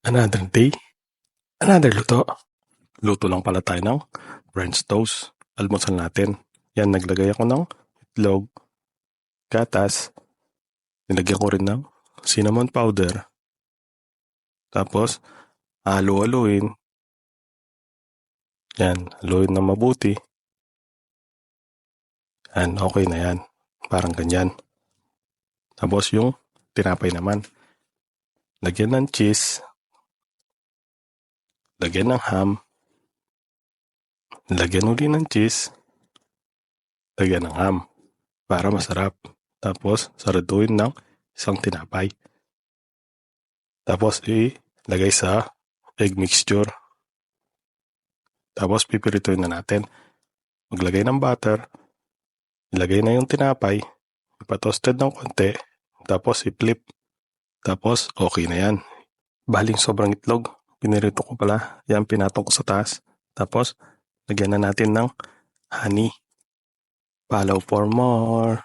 Another day, another luto. Luto lang pala tayo ng French toast. Almusal natin. Yan, naglagay ako ng itlog, gatas, nilagyan ko rin ng cinnamon powder. Tapos, halu-haluin. Yan, haluin na mabuti. Yan, okay na yan. Parang ganyan. Tapos yung tinapay naman. Lagyan ng cheese. Lagyan ng ham. Lagyan uli ng cheese. Lagyan ng ham. Para masarap. Tapos, saraduin ng isang tinapay. Tapos, ilagay sa egg mixture. Tapos, pipirituin na natin. Maglagay ng butter. Ilagay na yung tinapay. Ipatoasted ng konti. Tapos, i-flip. Tapos, okay na yan. Baling sobrang itlog. Pinirito ko pala. Yan, pinatong ko sa taas. Tapos, lagyan na natin ng honey. Follow for more.